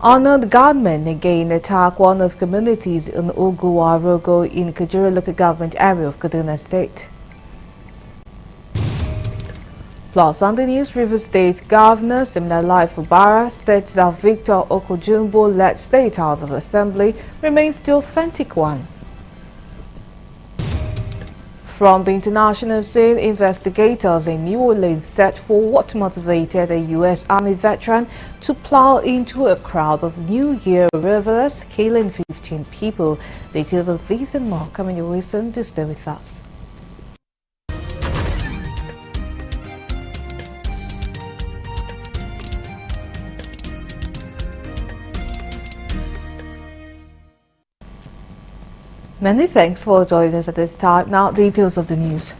Arnold gunmen again attack one of communities in Uguarogo in Kajuru local government area of Kaduna State. Plus, on the news, Rivers State Governor Siminalayi Fubara states that Victor Okojumbo-led State House of Assembly remains the authentic one. From the international scene, investigators in New Orleans search for what motivated a U.S. Army veteran to plow into a crowd of New Year revelers, killing 15 people. Details of these and more coming your way soon. To stay with us. Many thanks for joining us at this time. Now, details of the news.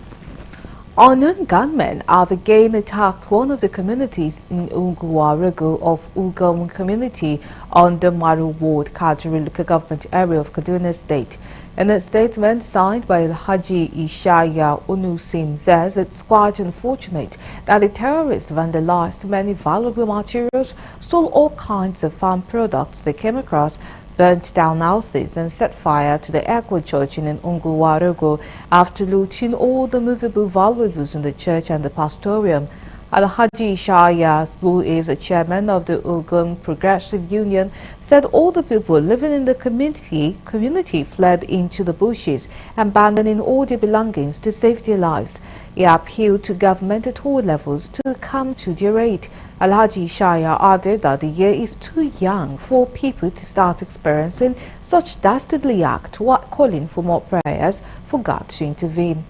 Unknown gunmen have again attacked one of the communities in Uguarogo of Ugom community on the Maru Ward, Kajuru local government area of Kaduna State. In a statement signed by Haji Ishaya Unusin says it's quite unfortunate that the terrorists vandalized many valuable materials, stole all kinds of farm products they came across, burnt down houses and set fire to the Echo Church in Unguwarogo after looting all the movable valuables in the church and the pastorium. Al-Haji Shaya, who is a chairman of the Ugum Progressive Union, said all the people living in the community fled into the bushes, abandoning all their belongings to save their lives. He appealed to government at all levels to come to their aid. Al-Haji Shaya added that the year is too young for people to start experiencing such dastardly act, while calling for more prayers for God to intervene.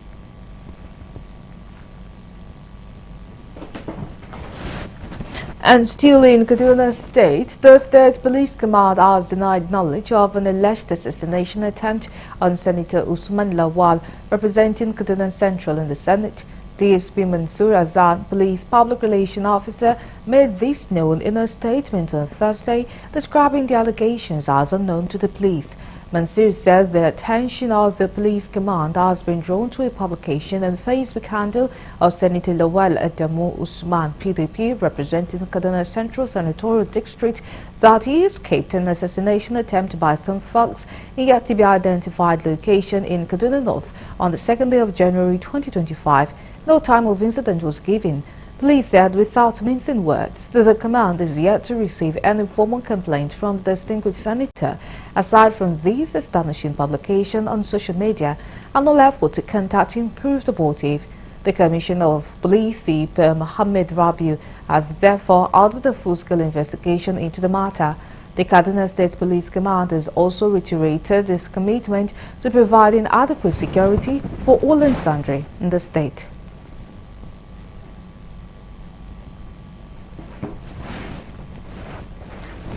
And still in Kaduna State, the State Police Command has denied knowledge of an alleged assassination attempt on Senator Usman Lawal, representing Kaduna Central in the Senate. DSP Mansoor Azan, Police Public Relations Officer, made this known in a statement on Thursday, describing the allegations as unknown to the police. Mansoor said the attention of the police command has been drawn to a publication on Facebook handle of Senator Lawal Adamu Usman, PDP, representing Kaduna Central Senatorial District, that he escaped an assassination attempt by some thugs in yet to be identified location in Kaduna North on the 2nd day of January 2025. No time of incident was given. Police said without mincing words that the command is yet to receive any formal complaint from the distinguished senator, aside from this astonishing publication on social media, and no effort to contact him proved abortive. The Commissioner of Police, CP Mohammed Rabiu, has therefore ordered a full-scale investigation into the matter. The Kaduna State Police Command has also reiterated its commitment to providing adequate security for all and sundry in the state.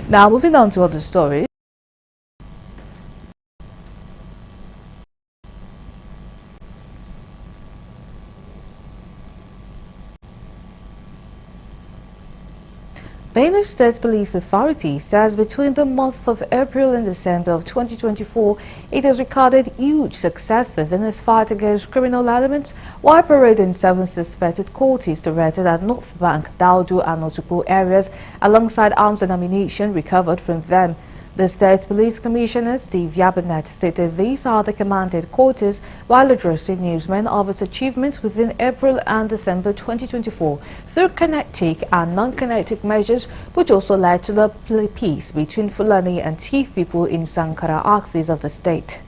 Now, moving on to other stories. Benue State Police Authority says between the month of April and December of 2024, it has recorded huge successes in its fight against criminal elements while parading 7 suspected cultists arrested at North Bank, Daudu and Otukpo areas alongside arms and ammunition recovered from them. The State Police Commissioner Steve Yabanet stated these are the command headquarters while addressing newsmen of its achievements within April and December 2024 through kinetic and non-kinetic measures, which also led to the peace between Fulani and Chief people in Sankara axis of the state.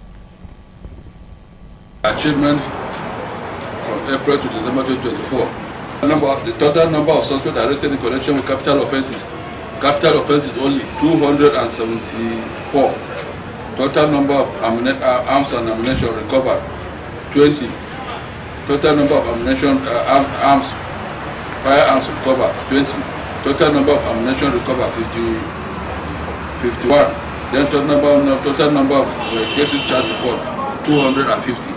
Achievements from April to December 2024. The total number of suspects arrested in connection with capital offences. Capital offences only 274. Total number of arms and ammunition recovered 20. Total number of ammunition firearms recovered 20. Total number of ammunition recovered 51. Then total number of cases charged to court 250.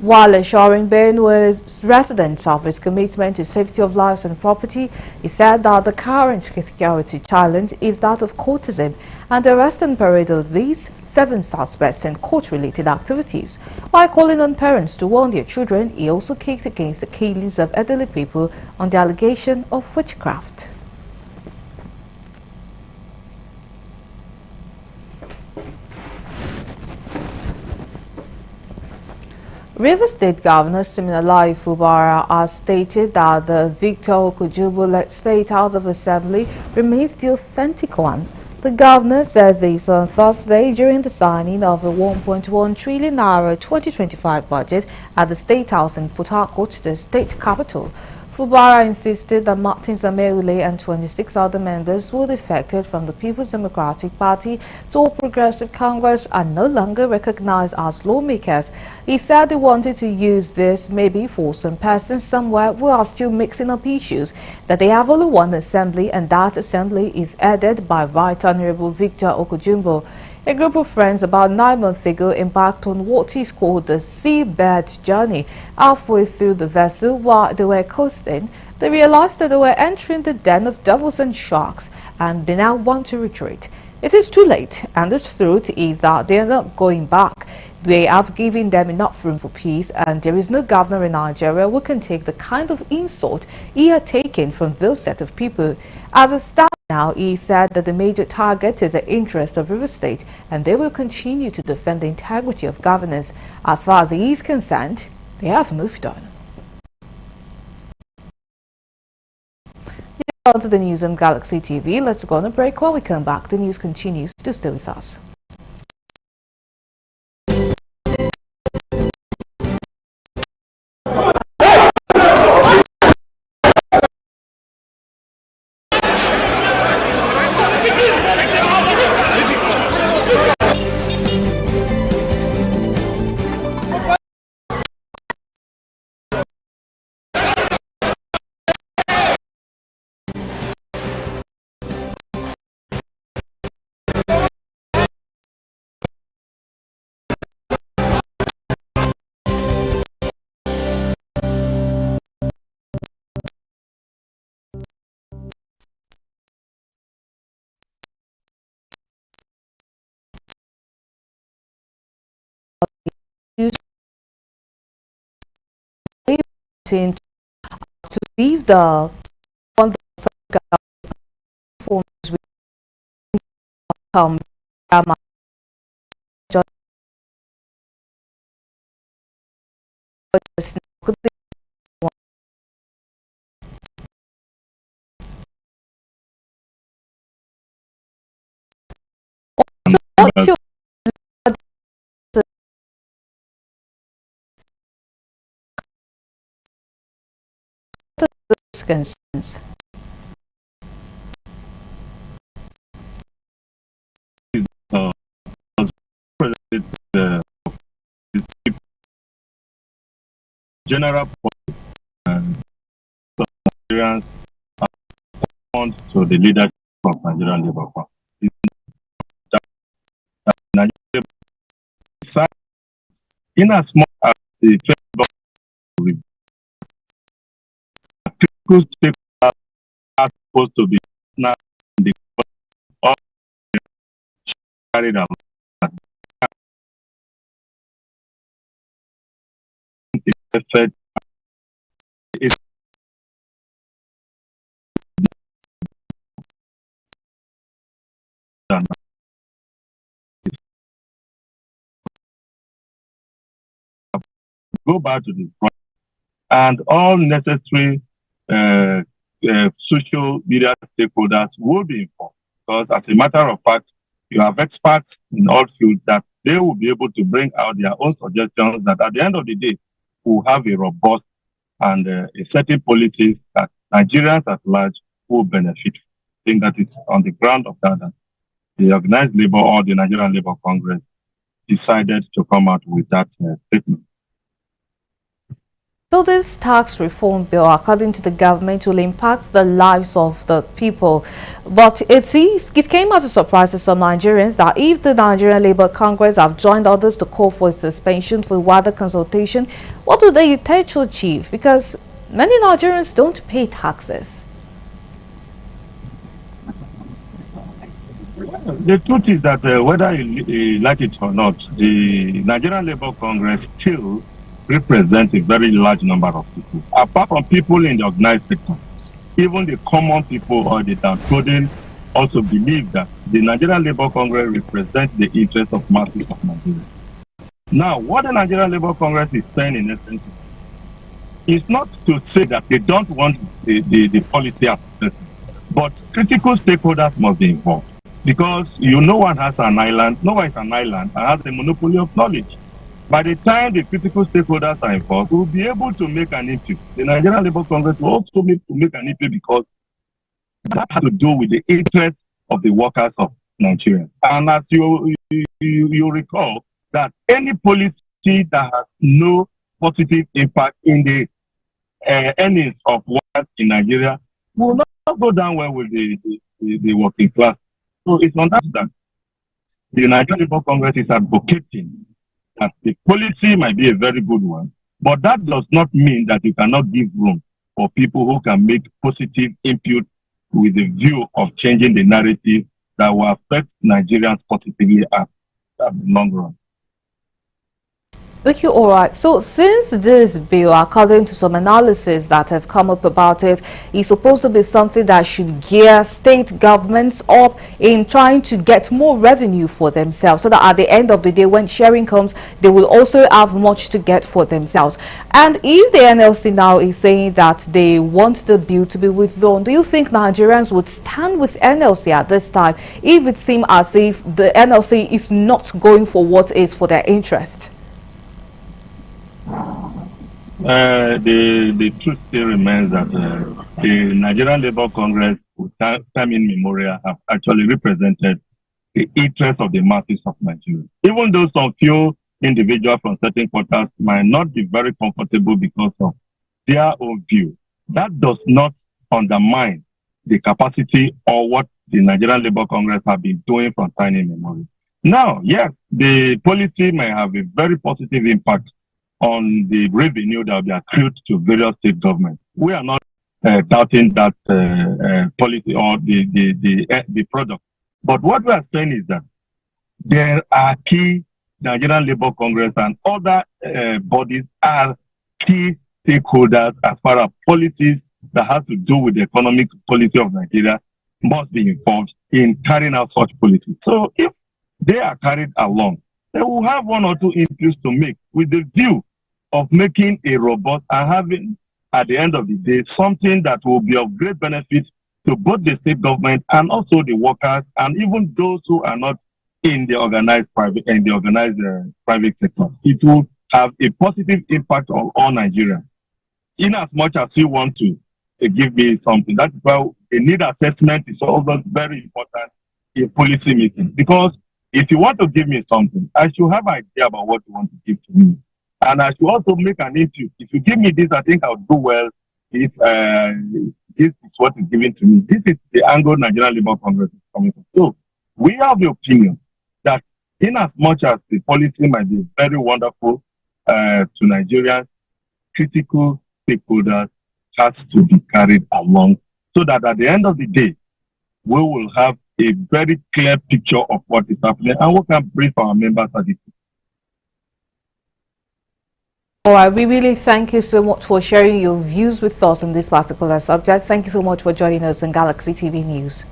While assuring Benue's residents of his commitment to safety of lives and property, he said that the current security challenge is that of courtism and the arrest and parade of these 7 suspects in court-related activities. By calling on parents to warn their children, he also kicked against the killings of elderly people on the allegation of witchcraft. Rivers State Governor Siminalayi Fubara has stated that the Victor Okojumbo-led State House of Assembly remains the authentic one. The governor said this on Thursday during the signing of a 1.1 trillion naira 2025 budget at the State House in Port Harcourt, the state capital. Fubara insisted that Martin Zameule and 26 other members who defected from the People's Democratic Party to All Progressive Congress are no longer recognized as lawmakers. He said he wanted to use this maybe for some persons somewhere who are still mixing up issues, that they have only one assembly and that assembly is headed by Right Honorable Victor Okojumbo. A group of friends about 9 months ago embarked on what is called the seabed journey. Halfway through the vessel, while they were coasting, they realized that they were entering the den of devils and sharks, and they now want to retreat. It is too late, and the truth is that they are not going back. They have given them enough room for peace, and there is no governor in Nigeria who can take the kind of insult he had taken from those set of people. As a start now, he said that the major target is the interest of River State, and they will continue to defend the integrity of governance. As far as he is concerned, they have moved on. On to the news on Galaxy TV. Let's go on a break. While we come back, the news continues. Do stay with us. To leave the forms with concerns. General public and Nigerians respond to the leadership of Nigerian Labour Party. In as much as the federal critical stakeholders are supposed to be now in the of carried out effect is done. Go back to the front and all necessary social media stakeholders will be informed, because as a matter of fact, you have experts in all fields that they will be able to bring out their own suggestions that at the end of the day will have a robust and a certain policies that Nigerians at large will benefit. I think that is on the ground of that the organized labor or the Nigerian Labour Congress decided to come out with that statement. So this tax reform bill, according to the government, will impact the lives of the people. But it came as a surprise to some Nigerians that if the Nigerian Labour Congress have joined others to call for a suspension for wider consultation, what do they intend to achieve? Because many Nigerians don't pay taxes. the truth is that whether you like it or not, the Nigerian Labour Congress still represents a very large number of people. Apart from people in the organized sector, even the common people or the downtrodden also believe that the Nigerian Labour Congress represents the interests of masses of Nigeria. Now, what the Nigerian Labour Congress is saying in essence is not to say that they don't want the policy as but critical stakeholders must be involved. Because no one has an island, no one is an island and has a monopoly of knowledge. By the time the critical stakeholders are involved, we will be able to make an input. The Nigerian Labour Congress will also make an input because that has to do with the interests of the workers of Nigeria. And as you recall, that any policy that has no positive impact in the earnings of workers in Nigeria will not go down well with the working class. So it's on that the Nigerian Labour Congress is advocating that the policy might be a very good one, but that does not mean that you cannot give room for people who can make positive input with the view of changing the narrative that will affect Nigerians positively at the long run. Okay, all right. So since this bill, according to some analysis that have come up about it, is supposed to be something that should gear state governments up in trying to get more revenue for themselves, so that at the end of the day, when sharing comes, they will also have much to get for themselves. And if the NLC now is saying that they want the bill to be withdrawn, do you think Nigerians would stand with NLC at this time if it seems as if the NLC is not going for what is for their interest? The truth still remains that the Nigerian Labour Congress, for time immemorial, have actually represented the interests of the masses of Nigeria. Even though some few individuals from certain quarters might not be very comfortable because of their own view, that does not undermine the capacity or what the Nigerian Labour Congress have been doing from time immemorial. Now, yes, the policy may have a very positive impact on the revenue that will be accrued to various state governments. We are not doubting that policy or the product. But what we are saying is that there are key Nigerian Labour Congress and other bodies are key stakeholders as far as policies that have to do with the economic policy of Nigeria must be involved in carrying out such policies. So if they are carried along, they will have one or two inputs to make with the view of making a robust and having, at the end of the day, something that will be of great benefit to both the state government and also the workers and even those who are not in the organized private sector. It will have a positive impact on all Nigerians. In as much as you want to give me something, that's why the need assessment is also very important in policy meetings. Because if you want to give me something, I should have an idea about what you want to give to me. And I should also make an input. If you give me this, I think I'll do well if this is what is given to me. This is the angle Nigerian Labour Congress is coming from. So we have the opinion that in as much as the policy might be very wonderful to Nigerians, critical stakeholders has to be carried along so that at the end of the day, we will have a very clear picture of what is happening and we can brief our members at it. All right, we really thank you so much for sharing your views with us on this particular subject. Thank you so much for joining us on Galaxy TV News.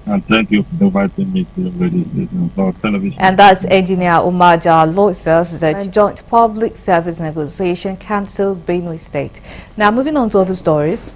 And thank you for inviting me to your television. And that's Engineer Umaja Loisas, the Joint Public Service Negotiation Council, Benue State. Now, moving on to other stories.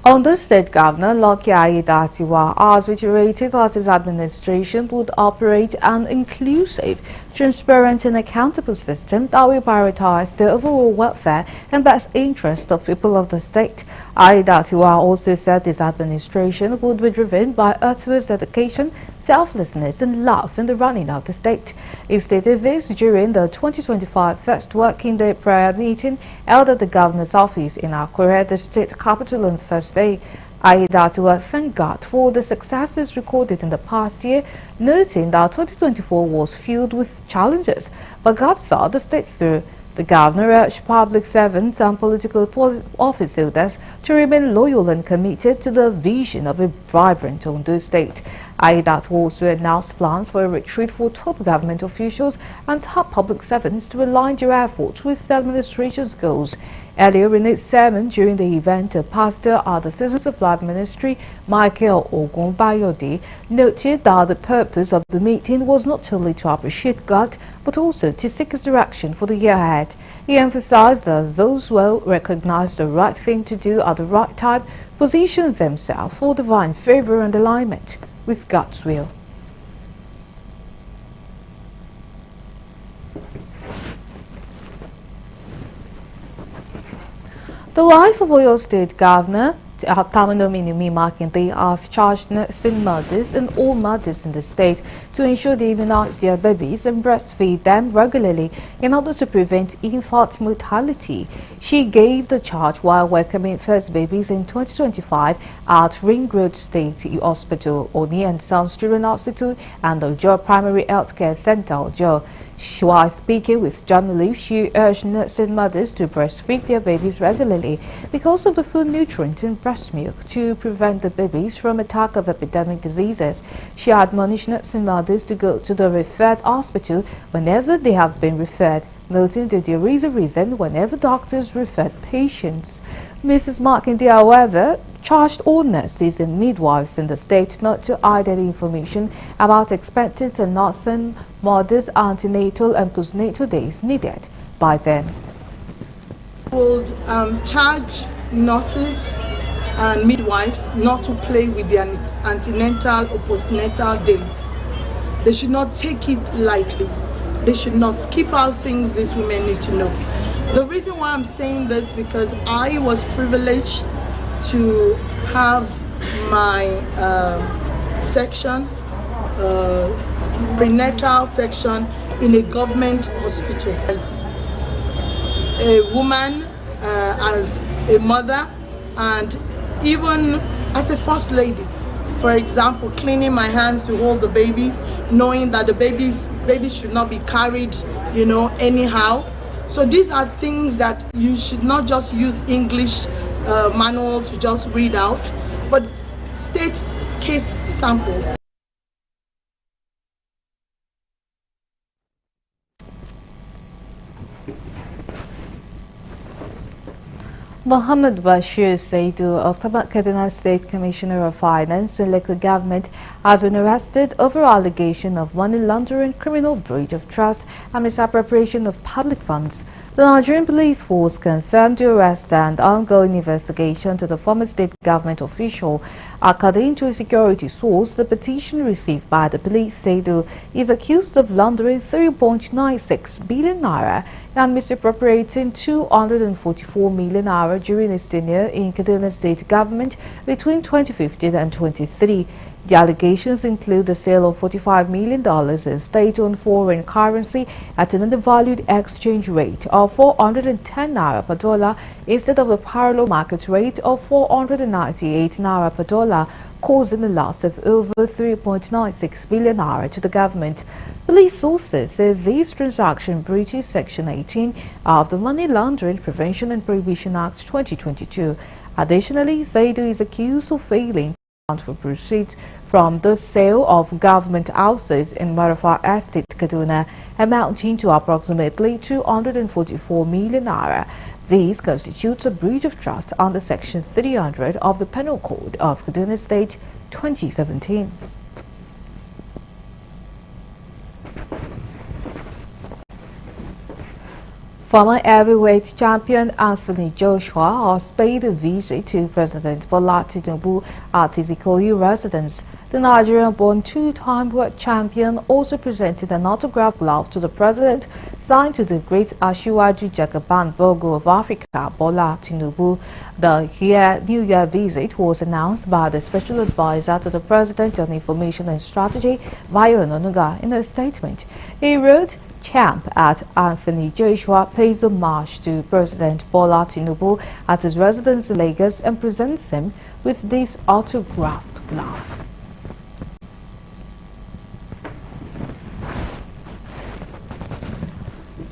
Ondo State Governor Lucky Aiyedatiwa has reiterated that his administration would operate an inclusive, transparent and accountable system that will prioritize the overall welfare and best interest of people of the state. Aiyedatiwa also said his administration would be driven by utmost dedication, selflessness and love in the running of the state. He stated this during the 2025 First Working Day prayer meeting held at the Governor's office in Akure, the state capital, on Thursday. Aiyedatiwa thanked God for the successes recorded in the past year, noting that 2024 was filled with challenges, but God saw the state through. The The governor urged public servants and political office holders to remain loyal and committed to the vision of a vibrant Ondo state. IDAT also announced plans for a retreat for top government officials and top public servants to align their efforts with the administration's goals. Earlier in his sermon during the event, a pastor at the Civil Supply Ministry, Michael Ogunbayode, noted that the purpose of the meeting was not only to appreciate God, but also to seek His direction for the year ahead. He emphasized that those who will recognize the right thing to do at the right time position themselves for divine favor and alignment with God's will. The wife of Oyo State Governor Taminomi Makinde has charged nursing mothers and all mothers in the state to ensure they immunize their babies and breastfeed them regularly in order to prevent infant mortality. She gave the charge while welcoming first babies in 2025 at Ring Road State Hospital, Oni and Sons Children's Hospital, and the Ojo Primary Health Care Center, Ojo. While speaking with journalists, she urged nursing mothers to breastfeed their babies regularly because of the food nutrients in breast milk to prevent the babies from attack of epidemic diseases. She admonished nursing mothers to go to the referred hospital whenever they have been referred, noting that there is a reason whenever doctors refer patients. Mrs. Makinde, however, charged all nurses and midwives in the state not to hide any information about expectant and nursing mothers' antenatal and postnatal days needed by them. Would charge nurses and midwives not to play with their antenatal or postnatal days. They should not take it lightly. They should not skip out things these women need to know. The reason why I'm saying this because I was privileged to have my section, prenatal section in a government hospital. As a woman, as a mother, and even as a first lady. For example, cleaning my hands to hold the baby, knowing that the baby should not be carried, anyhow. So these are things that you should not just use English manual to just read out, but state case samples. Mohammed Bashir Saidu of Kaduna State Commissioner of Finance and Local Government has been arrested over allegation of money laundering, criminal breach of trust and misappropriation of public funds. The Nigerian Police Force confirmed the arrest and ongoing investigation to the former state government official. According to a security source, the petition received by the police Saidu is accused of laundering 3.96 billion naira and misappropriating 244 million naira during his tenure in Kaduna State government between 2015 and 2023. The allegations include the sale of $45 million in state-owned foreign currency at an undervalued exchange rate of 410 naira per dollar instead of the parallel market rate of 498 naira per dollar, causing a loss of over 3.96 billion naira to the government. Police sources say this transaction breaches Section 18 of the Money Laundering Prevention and Prohibition Act 2022. Additionally, Saidu is accused of failing to account for proceeds from the sale of government houses in Marafat Estate, Kaduna, amounting to approximately 244 million naira. This constitutes a breach of trust under Section 300 of the Penal Code of Kaduna State 2017. Former heavyweight champion Anthony Joshua has paid a visit to President Bola Tinubu at his Ikoyi residence. The Nigerian-born two-time world champion also presented an autograph glove to the president, signed to the great Asiwaju Jagaban Bogo of Africa, Bola Tinubu. The New Year visit was announced by the Special Advisor to the President on Information and Strategy, Bayo Onanuga, in a statement. He wrote, "Champ at Anthony Joshua pays homage to President Bola Tinubu at his residence in Lagos and presents him with this autographed glove."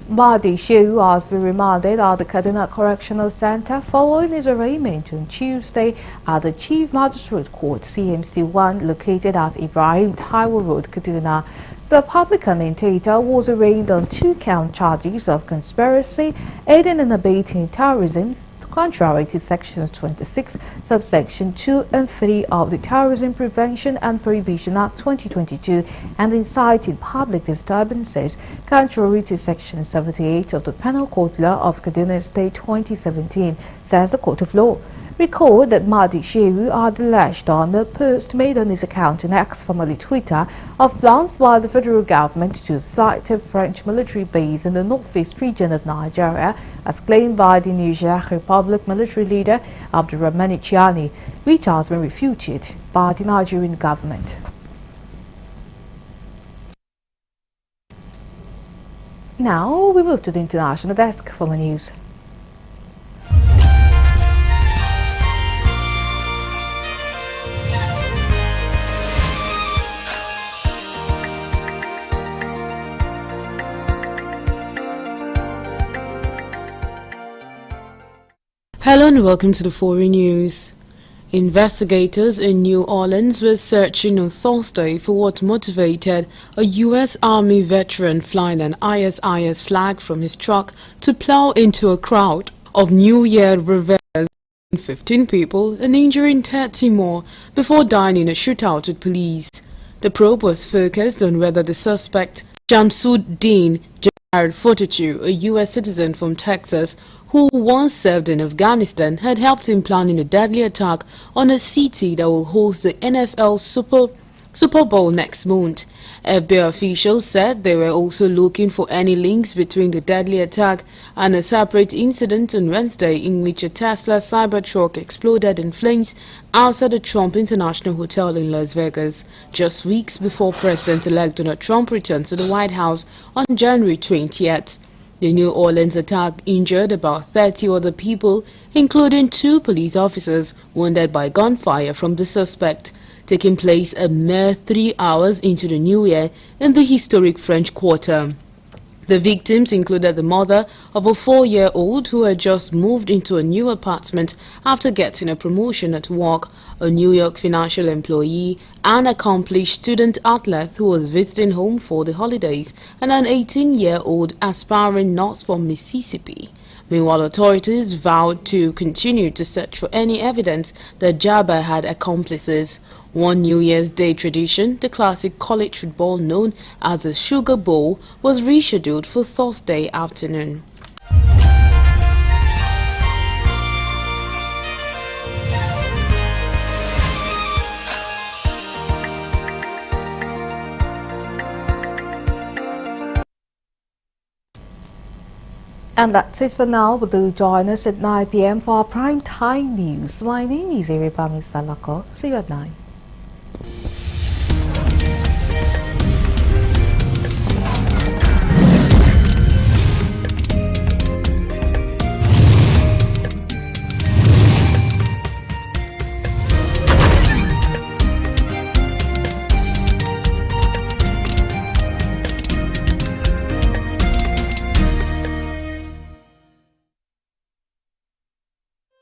Mahdi Shehu has been remanded at the Kaduna Correctional Center following his arraignment on Tuesday at the Chief Magistrate Court CMC-1 located at Ibrahim Taiwo Road, Kaduna. The public commentator was arraigned on 2-count charges of conspiracy, aiding and abetting terrorism, contrary to sections 26, subsection 2 and 3 of the Terrorism Prevention and Prohibition Act 2022, and inciting public disturbances, contrary to section 78 of the Penal Code Law of Kaduna State 2017, says the Court of Law. Recall that Mahdi Shehu had alleged on a post made on his account in X, formerly Twitter, of plans by the federal government to site a French military base in the northeast region of Nigeria, as claimed by the Niger Republic military leader Abdurrahman Chiani, which has been refuted by the Nigerian government. Now we move to the international desk for more news. Hello and welcome to the Foreign News. Investigators in New Orleans were searching on Thursday for what motivated a U.S. Army veteran flying an ISIS flag from his truck to plow into a crowd of New Year revelers, 15 people and injuring 30 more before dying in a shootout with police. The probe was focused on whether the suspect, Shamsuddin Fortitude, a U.S. citizen from Texas who once served in Afghanistan, had helped in planning a deadly attack on a city that will host the NFL Super Bowl next month. FBI officials said they were also looking for any links between the deadly attack and a separate incident on Wednesday in which a Tesla Cybertruck exploded in flames outside the Trump International Hotel in Las Vegas, just weeks before President-elect Donald Trump returned to the White House on January 20th. The New Orleans attack injured about 30 other people, including 2 police officers wounded by gunfire from the suspect, taking place a mere 3 hours into the new year in the historic French Quarter. The victims included the mother of a 4-year-old who had just moved into a new apartment after getting a promotion at work, a New York financial employee, an accomplished student athlete who was visiting home for the holidays, and an 18-year-old aspiring nurse from Mississippi. Meanwhile, authorities vowed to continue to search for any evidence that Jabba had accomplices. One New Year's Day tradition, the classic college football known as the Sugar Bowl, was rescheduled for Thursday afternoon. And that's it for now, but do join us at 9 p.m. for our prime time news. My name is Eribami Salako. See you at 9.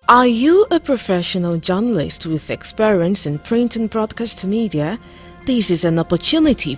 Are you a professional journalist with experience in print and broadcast media? This is an opportunity